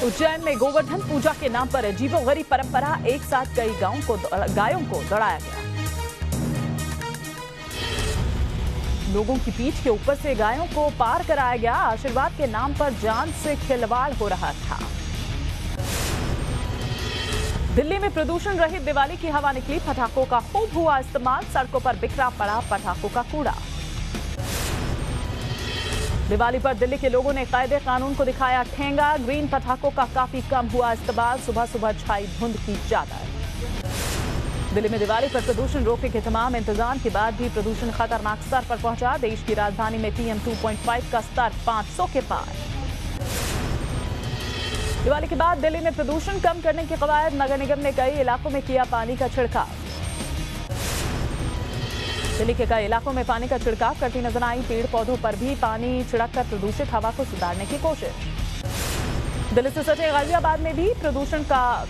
उज्जैन में गोवर्धन पूजा के नाम पर अजीबोगरीब परंपरा, एक साथ कई गायों को दौड़ाया गया। लोगों की पीठ के ऊपर से गायों को पार कराया गया। आशीर्वाद के नाम पर जान से खिलवाड़ हो रहा था। दिल्ली में प्रदूषण रहित दिवाली की हवा निकली, पटाखों का खूब हुआ इस्तेमाल, सड़कों पर बिखरा पड़ा पटाखों का कूड़ा। दिवाली पर दिल्ली के लोगों ने कायदे कानून को दिखाया ठेंगा, ग्रीन पटाखों का काफी कम हुआ इस्तेमाल, सुबह सुबह छाई धुंध की चादर। दिल्ली में दिवाली पर प्रदूषण रोकने के तमाम इंतजाम के बाद भी प्रदूषण खतरनाक स्तर पर पहुंचा। देश की राजधानी में PM 2.5 का स्तर 500 के पार। दिवाली के बाद दिल्ली में प्रदूषण कम करने की कवायद, नगर निगम ने कई इलाकों में किया पानी का छिड़काव। दिल्ली के कई इलाकों में पानी का छिड़काव करती नजर आई, पेड़ पौधों पर भी पानी छिड़ककर प्रदूषित हवा को सुधारने की कोशिश। दिल्ली से सटे गाजियाबाद में भी प्रदूषण का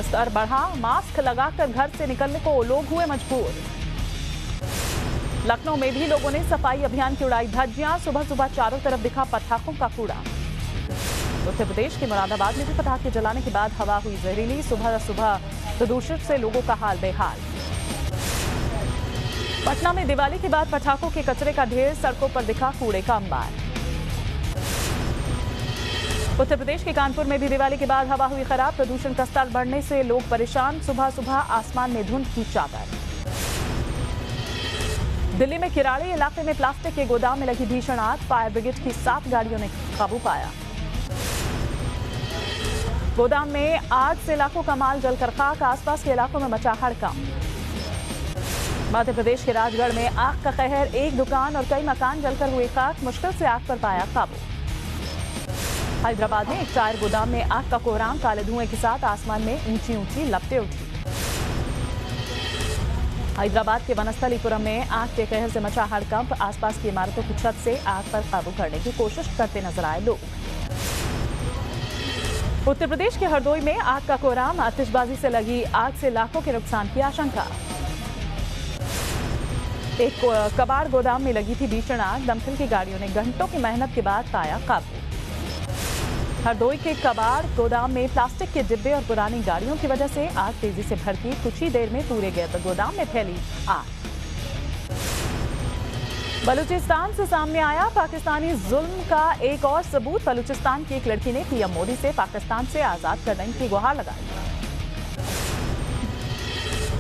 स्तर बढ़ा, मास्क लगाकर घर से निकलने को लोग हुए मजबूर। लखनऊ में भी लोगों ने सफाई अभियान की उड़ाई धज्जियां, सुबह सुबह चारों तरफ दिखा पटाखों का कूड़ा। उत्तर प्रदेश के मुरादाबाद में भी पटाखे जलाने के बाद हवा हुई जहरीली, सुबह सुबह प्रदूषित से लोगों का हाल बेहाल। पटना में दिवाली के बाद पटाखों के कचरे का ढेर, सड़कों पर दिखा कूड़े का अंबार। उत्तर प्रदेश के कानपुर में भी दिवाली के बाद हवा हुई खराब, प्रदूषण का स्तर बढ़ने से लोग परेशान, सुबह सुबह आसमान में धुंध की चादर। दिल्ली में किराड़ी इलाके में प्लास्टिक के गोदाम में लगी भीषण आग, फायर ब्रिगेड की 7 गाड़ियों ने काबू पाया। गोदाम में आग से लाखों का माल जलकर खाक, आसपास के इलाकों में मचा हड़कंप। मध्य प्रदेश के राजगढ़ में आग का कहर, एक दुकान और कई मकान जलकर हुए खाक, मुश्किल से आग पर पाया काबू। हैदराबाद में एक टायर गोदाम में आग का कोहराम, काले धुएं के साथ आसमान में ऊंची ऊंची लपटें उठी। हैदराबाद के वनस्थलीपुरम में आग के कहर से मचा हड़कंप, आसपास की इमारतों की छत से आग पर काबू करने की कोशिश करते नजर आए लोग। उत्तर प्रदेश के हरदोई में आग का कोहराम, आतिशबाजी से लगी आग से लाखों के नुकसान की आशंका। एक कबाड़ गोदाम में लगी थी भीषण आग, दमकल की गाड़ियों ने घंटों की मेहनत के बाद पाया काबू। हरदोई के कबाड़ गोदाम में प्लास्टिक के डिब्बे और पुरानी गाड़ियों की वजह से आग तेजी से भड़की, कुछ ही देर में पूरे गोदाम में फैली आग। बलूचिस्तान से सामने आया पाकिस्तानी जुल्म का एक और सबूत, बलूचिस्तान की एक लड़की ने PM मोदी से पाकिस्तान से आजाद करने की गुहार लगाई।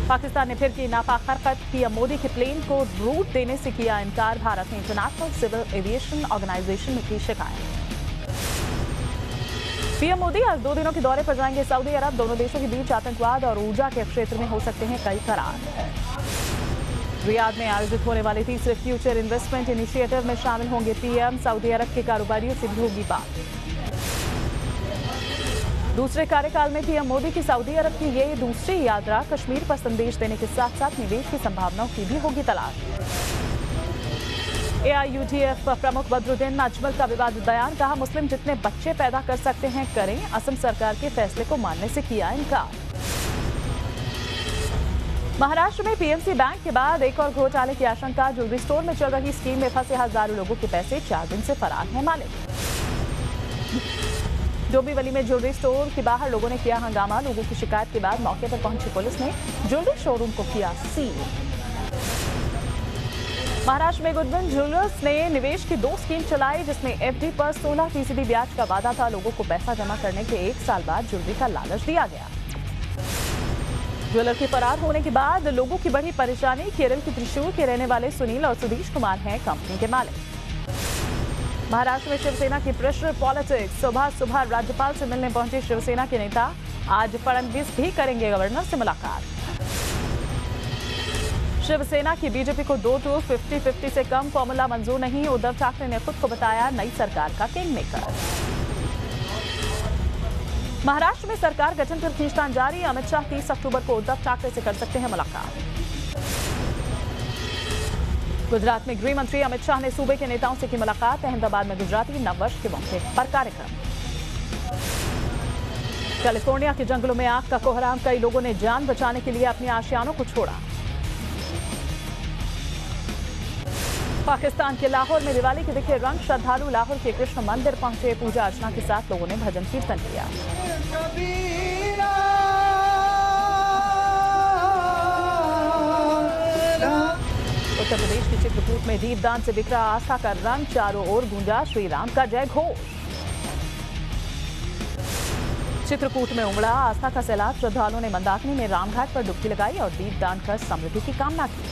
पाकिस्तान ने फिर की नापाक हरकत, PM मोदी के प्लेन को रूट देने से किया इनकार, भारत ने इंटरनेशनल सिविल एविएशन ऑर्गेनाइजेशन में की शिकायत। PM मोदी आज 2 दिनों के दौरे पर जाएंगे सऊदी अरब, दोनों देशों के बीच आतंकवाद और ऊर्जा के क्षेत्र में हो सकते हैं कई करार। रियाद में आयोजित होने वाले तीसरे फ्यूचर इन्वेस्टमेंट इनिशिएटिव में शामिल होंगे PM, सऊदी अरब के कारोबारियों से भी होगी बात। दूसरे कार्यकाल में PM मोदी की सऊदी अरब की ये दूसरी यात्रा, कश्मीर पर संदेश देने के साथ साथ निवेश की संभावनाओं की भी होगी तलाश। AIUDF प्रमुख बदरुद्दीन अजमल का विवादित बयान, कहा मुस्लिम जितने बच्चे पैदा कर सकते हैं करें, असम सरकार के फैसले को मानने से किया इनकार। महाराष्ट्र में PMC बैंक के बाद एक और घोटाले की आशंका, ज्वेलरी स्टोर में चल रही स्कीम में फंसे हजारों लोगों के पैसे, 4 दिन से फरार है मालिक। डोंबिवली में ज्वेलरी स्टोर के बाहर लोगों ने किया हंगामा, लोगों की शिकायत के बाद मौके पर पहुंची पुलिस ने ज्वेलरी शोरूम को किया सील। महाराष्ट्र में गुडविन ज्वेलर्स ने निवेश की 2 स्कीम चलाई, जिसमें FD पर 16% ब्याज का वादा था। लोगों को पैसा जमा करने के 1 साल बाद ज्वेलरी का लालच दिया गया। ज्वेलर के फरार होने के बाद लोगों की बड़ी परेशानी, केरल के त्रिशूर के रहने वाले सुनील और सुधीश कुमार हैं कंपनी के मालिक। महाराष्ट्र में शिवसेना की प्रेशर पॉलिटिक्स, सुबह सुबह राज्यपाल से मिलने पहुंचे शिवसेना के नेता, आज फडणवीस भी करेंगे गवर्नर से मुलाकात। शिवसेना की बीजेपी को 2 टूर 50-50 से कम फॉर्मूला मंजूर नहीं, उद्धव ठाकरे ने खुद को बताया नई सरकार का किंग मेकर। महाराष्ट्र में सरकार गठन पर खींचतान जारी, अमित शाह 30 अक्टूबर को उद्धव ठाकरे से कर सकते हैं मुलाकात। गुजरात में गृह मंत्री अमित शाह ने सूबे के नेताओं से की मुलाकात, अहमदाबाद में गुजराती नववर्ष के मौके पर कार्यक्रम। कैलिफोर्निया के जंगलों में आग का कोहराम, कई लोगों ने जान बचाने के लिए अपनी आशियानों को छोड़ा। पाकिस्तान के लाहौर में दिवाली के दिखे रंग। श्रद्धालु लाहौर के कृष्ण मंदिर पहुंचे। पूजा अर्चना के साथ लोगों ने भजन कीर्तन किया। उत्तर प्रदेश के चित्रकूट में दीपदान से बिखरा आस्था का रंग। चारों ओर गूंजा श्री राम का जय घोष। चित्रकूट में उमड़ा आस्था का सैलाब। श्रद्धालुओं ने मंदाकिनी में रामघाट पर डुबकी लगाई और दीपदान कर समृद्धि की कामना की।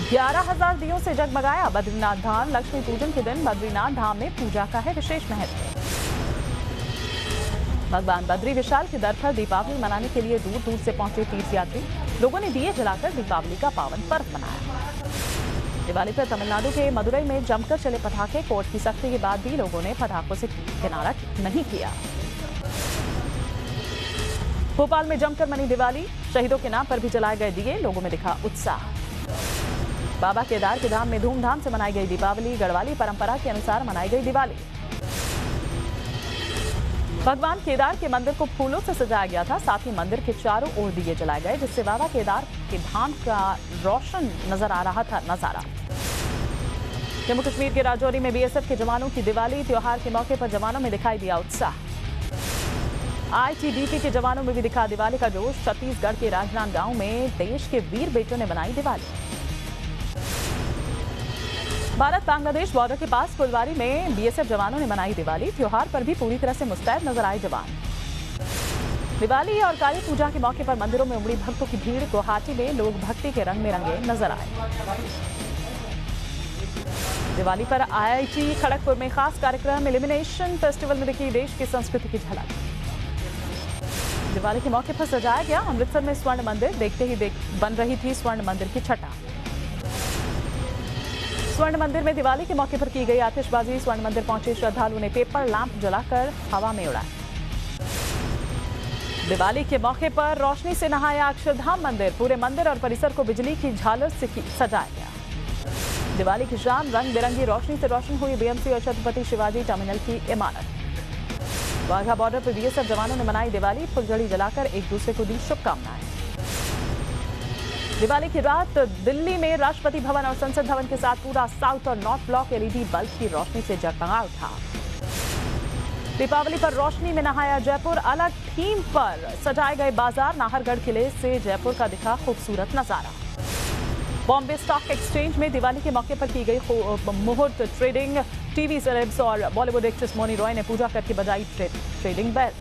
11,000 दियों से जगमगाया बद्रीनाथ धाम। लक्ष्मी पूजन के दिन बद्रीनाथ धाम में पूजा का है विशेष महत्व। भगवान बद्री विशाल के दर पर दीपावली मनाने के लिए दूर दूर से पहुंचे तीर्थयात्री। लोगों ने दिए जलाकर दीपावली का पावन पर्व मनाया। दिवाली पर तमिलनाडु के मदुरई में जमकर चले पटाखे। कोर्ट की सख्ती के बाद भी लोगों ने पटाखों से किनारा नहीं किया। भोपाल में जमकर मनी दिवाली। शहीदों के नाम पर भी जलाए गए दिए। लोगों में दिखा उत्साह। बाबा केदार के धाम में धूमधाम से मनाई गई दीपावली। गढ़वाली परंपरा के अनुसार मनाई गई दिवाली। भगवान केदार के मंदिर को फूलों से सजाया गया था। साथ ही मंदिर के चारों ओर दिए जलाए गए, जिससे बाबा केदार के धाम का रोशन नजर आ रहा था नजारा। जम्मू कश्मीर के राजौरी में बीएसएफ के जवानों की दिवाली। त्योहार के मौके पर जवानों में दिखाई दिया उत्साह। आईटीबीपी के जवानों में भी दिखा दिवाली का जोश। छत्तीसगढ़ के राजनांदगांव में देश के वीर बेटों ने बनाई दिवाली। भारत बांग्लादेश बॉर्डर के पास फुलवारी में बीएसएफ जवानों ने मनाई दिवाली। त्योहार पर भी पूरी तरह से मुस्तैद नजर आए जवान। दिवाली और काली पूजा के मौके पर मंदिरों में उमड़ी भक्तों की भीड़। गुवाहाटी में लोग भक्ति के रंग में रंगे नजर आए। दिवाली पर आईआईटी खड़गपुर में खास कार्यक्रम। इल्यूमिनेशन फेस्टिवल में दिखी देश की संस्कृति की झलक। दिवाली के मौके पर सजाया गया अमृतसर में स्वर्ण मंदिर। देखते ही बन रही थी स्वर्ण मंदिर की छटा। स्वर्ण मंदिर में दिवाली के मौके पर की गई आतिशबाजी। स्वर्ण मंदिर पहुंचे श्रद्धालुओं ने पेपर लैंप जलाकर हवा में उड़ाए। दिवाली के मौके पर रोशनी से नहाया अक्षरधाम मंदिर। पूरे मंदिर और परिसर को बिजली की झालर से सजाया गया। दिवाली की शाम रंग बिरंगी रोशनी से रोशन हुई बीएमसी और छत्रपति शिवाजी टर्मिनल की इमारत। वाघा बॉर्डर पर बीएसएफ जवानों ने मनाई दिवाली। फुलझड़ी जलाकर एक दूसरे को दी शुभकामनाएं। दिवाली की रात दिल्ली में राष्ट्रपति भवन और संसद भवन के साथ पूरा साउथ और नॉर्थ ब्लॉक एलईडी बल्ब की रोशनी से जगमगा उठा। दीपावली पर रोशनी में नहाया जयपुर। अलग थीम पर सजाए गए बाजार। नाहरगढ़ किले से जयपुर का दिखा खूबसूरत नजारा। बॉम्बे स्टॉक एक्सचेंज में दिवाली के मौके पर की गई मुहूर्त ट्रेडिंग। टीवी सेलेब्स और बॉलीवुड एक्ट्रेस मोनी रॉय ने पूजा करके बजाई ट्रेडिंग बेल।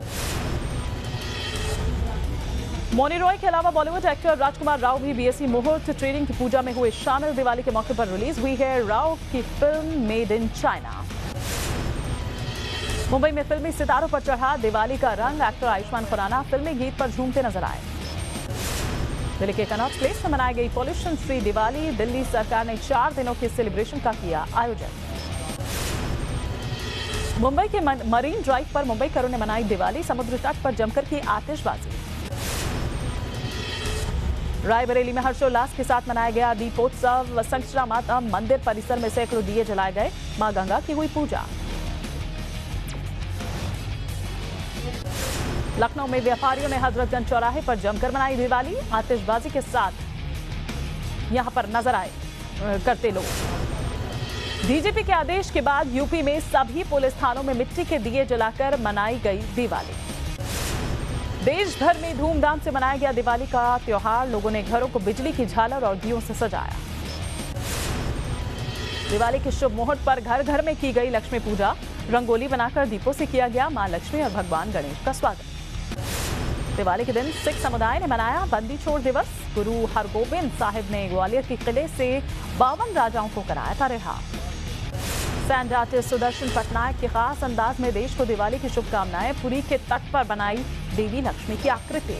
मोनी रॉय के अलावा बॉलीवुड एक्टर राजकुमार राव भी बीएसई मुहूर्त ट्रेडिंग की पूजा में हुए शामिल। दिवाली के मौके पर रिलीज हुई है राव की film made in China. Mumbai में फिल्मी सितारों पर चढ़ा दिवाली का रंग। एक्टर आयुष्मान खुराना फिल्मी गीत पर झूमते नजर आए। दिल्ली के कनॉट प्लेस में मनाई गई पॉल्यूशन फ्री दिवाली। दिल्ली सरकार ने 4 दिनों के सेलिब्रेशन का किया आयोजन। मुंबई के मरीन ड्राइव पर मुंबईकरों ने मनाई दिवाली। समुद्र तट पर जमकर की आतिशबाजी। रायबरेली में हर्षोल्लास के साथ मनाया गया दीपोत्सव। संकष्टा माता मंदिर परिसर में सैकड़ों दिए जलाए गए। मां गंगा की हुई पूजा। लखनऊ में व्यापारियों ने हजरतगंज चौराहे पर जमकर मनाई दिवाली। आतिशबाजी के साथ यहां पर नजर आए करते लोग। डीजीपी के आदेश के बाद यूपी में सभी पुलिस थानों में मिट्टी के दिए जलाकर मनाई गई दिवाली। देश भर में धूमधाम से मनाया गया दिवाली का त्योहार। लोगों ने घरों को बिजली की झालर और दियों से सजाया। दिवाली के शुभ मुहूर्त पर घर घर में की गई लक्ष्मी पूजा। रंगोली बनाकर दीपों से किया गया मां लक्ष्मी और भगवान गणेश का स्वागत। दिवाली के दिन सिख समुदाय ने मनाया बंदी छोड़ दिवस। गुरु हरगोबिंद साहिब ने ग्वालियर के किले से 52 राजाओं को कराया था रिहा। सैंड आर्टिस्ट सुदर्शन पटनायक के खास अंदाज में देश को दिवाली की शुभकामनाएं। पुरी के तट पर बनाई देवी लक्ष्मी की आकृति।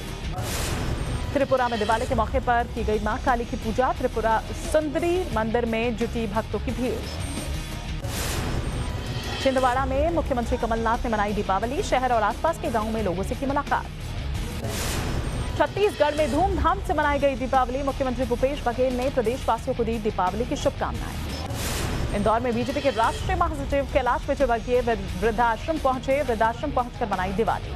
त्रिपुरा में दिवाली के मौके पर की गई मां काली की पूजा। त्रिपुरा सुंदरी मंदिर में जुटी भक्तों की भीड़। छिंदवाड़ा में मुख्यमंत्री कमलनाथ ने मनाई दीपावली। शहर और आसपास के गांवों में लोगों से की मुलाकात। छत्तीसगढ़ में धूमधाम से मनाई गई दीपावली। मुख्यमंत्री भूपेश बघेल ने प्रदेशवासियों को दी दीपावली की शुभकामनाएं। इंदौर में बीजेपी के राष्ट्रीय महासचिव कैलाश विजयवर्गीय वृद्धाश्रम पहुंचे। वृद्धाश्रम पहुंचकर मनाई दिवाली।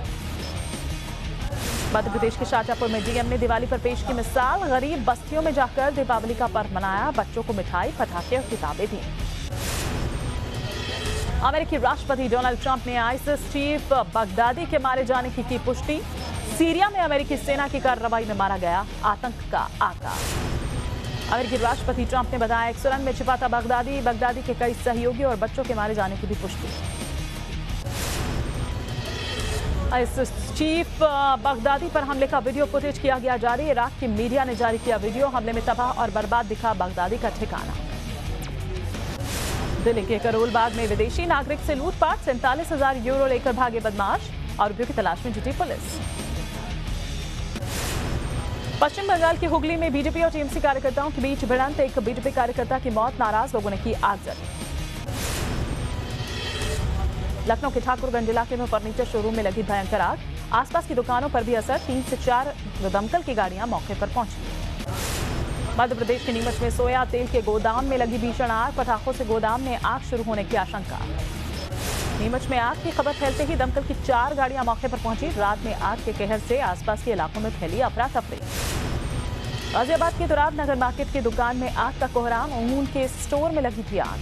मध्य प्रदेश के शाजापुर में डीएम ने दिवाली पर पेश की मिसाल। गरीब बस्तियों में जाकर दीपावली का पर्व मनाया, बच्चों को मिठाई, पटाखे और किताबें दी। अमेरिकी राष्ट्रपति डोनाल्ड ट्रंप ने आईएसआईएस चीफ बगदादी के मारे जाने की पुष्टि। सीरिया में अमेरिकी सेना की कार्रवाई में मारा गया आतंक का आका। अमेरिकी राष्ट्रपति ट्रंप ने बताया एक सुरंग में छिपा था बगदादी के कई सहयोगी और बच्चों के मारे जाने की भी पुष्टि। चीफ बगदादी पर हमले का वीडियो फुटेज किया गया जारी। इराक की मीडिया ने जारी किया वीडियो। हमले में तबाह और बर्बाद दिखा बगदादी का ठिकाना। दिल्ली के करोल बाग में विदेशी नागरिक से लूटपाट। 47,000 यूरो लेकर भागे बदमाश। आरोपियों की तलाश में जुटी पुलिस। पश्चिम बंगाल के हुगली में बीजेपी और टीएमसी कार्यकर्ताओं के बीच भिड़ंत। एक बीजेपी कार्यकर्ता की मौत, नाराज लोगों ने की आगजनी। लखनऊ के ठाकुरगंज इलाके में फर्नीचर शोरूम में लगी भयंकर आग। आसपास की दुकानों पर भी असर। 3 से 4 दमकल की गाड़ियां मौके पर पहुंची। मध्य प्रदेश के नीमच में सोया तेल के गोदाम में लगी भीषण आग। पटाखों से गोदाम में आग शुरू होने की आशंका। नीमच में आग की खबर फैलते ही दमकल की 4 गाड़ियां मौके पर पहुंची। रात में आग के कहर से आसपास के इलाकों में फैली अफरा तफरी। गाजियाबाद के तुराब नगर मार्केट की दुकान में आग का कोहराम। ऊन के स्टोर में लगी थी आग।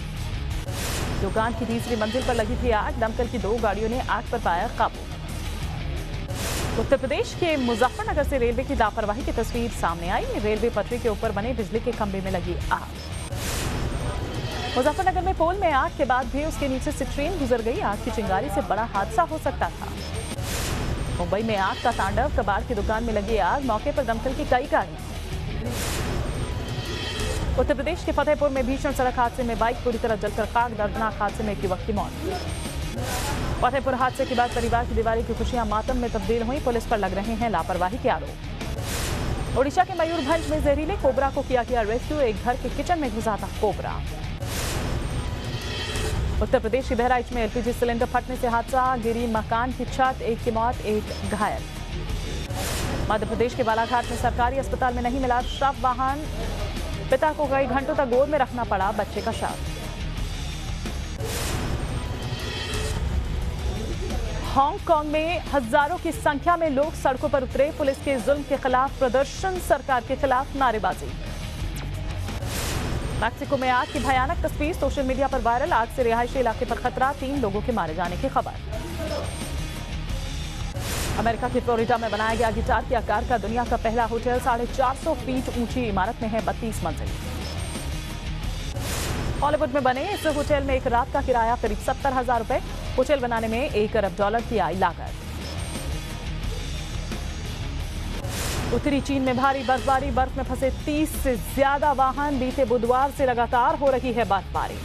दुकान की तीसरी मंजिल पर लगी थी आग। दमकल की 2 गाड़ियों ने आग पर पाया काबू। उत्तर प्रदेश के मुजफ्फरनगर से रेलवे की लापरवाही की तस्वीर सामने आई। रेलवे पटरी के ऊपर बने बिजली के खंभे में लगी आग। मुजफ्फरनगर में पोल में आग के बाद भी उसके नीचे से ट्रेन गुजर गई। आग की चिंगारी से बड़ा हादसा हो सकता था। मुंबई में आग का तांडव। कबाड़ की दुकान में लगी आग। मौके पर दमकल की कई गाड़ी। उत्तर प्रदेश के फतेहपुर में भीषण सड़क हादसे में बाइक पूरी तरह जलकर खाक। दर्दनाक हादसे में एक युवक की मौत। फतेहपुर हादसे के बाद परिवार की दिवाली की खुशियां मातम में तब्दील हुई। पुलिस पर लग रहे हैं लापरवाही के आरोप। ओडिशा के मयूरभंज में जहरीले कोबरा को किया गया रेस्क्यू। एक घर के किचन में घुसा था कोबरा। उत्तर प्रदेश के बहराइच में एलपीजी सिलेंडर फटने से हादसा। गिरी मकान की छत। एक की मौत, एक घायल। मध्य प्रदेश के बालाघाट में सरकारी अस्पताल में नहीं मिला शव वाहन। पिता को कई घंटों तक गोद में रखना पड़ा बच्चे का शव। हांगकांग में हजारों की संख्या में लोग सड़कों पर उतरे। पुलिस के जुल्म के खिलाफ प्रदर्शन, सरकार के खिलाफ नारेबाजी। मैक्सिको में आग की भयानक तस्वीर सोशल मीडिया पर वायरल। आग से रिहायशी इलाके पर खतरा। 3 लोगों के मारे जाने की खबर। अमेरिका की फ्लोरिडा में बनाया गया गिटार के आकार का दुनिया का पहला होटल। 450 फीट ऊंची इमारत में है 32 मंजिल। हॉलीवुड में बने इस होटल में एक रात का किराया करीब 70,000 रुपए। होटल बनाने में $1 अरब की आई लागत। उत्तरी चीन में भारी बर्फबारी। बर्फ में फंसे 30 से ज्यादा वाहन। बीते बुधवार से लगातार हो रही है बर्फबारी।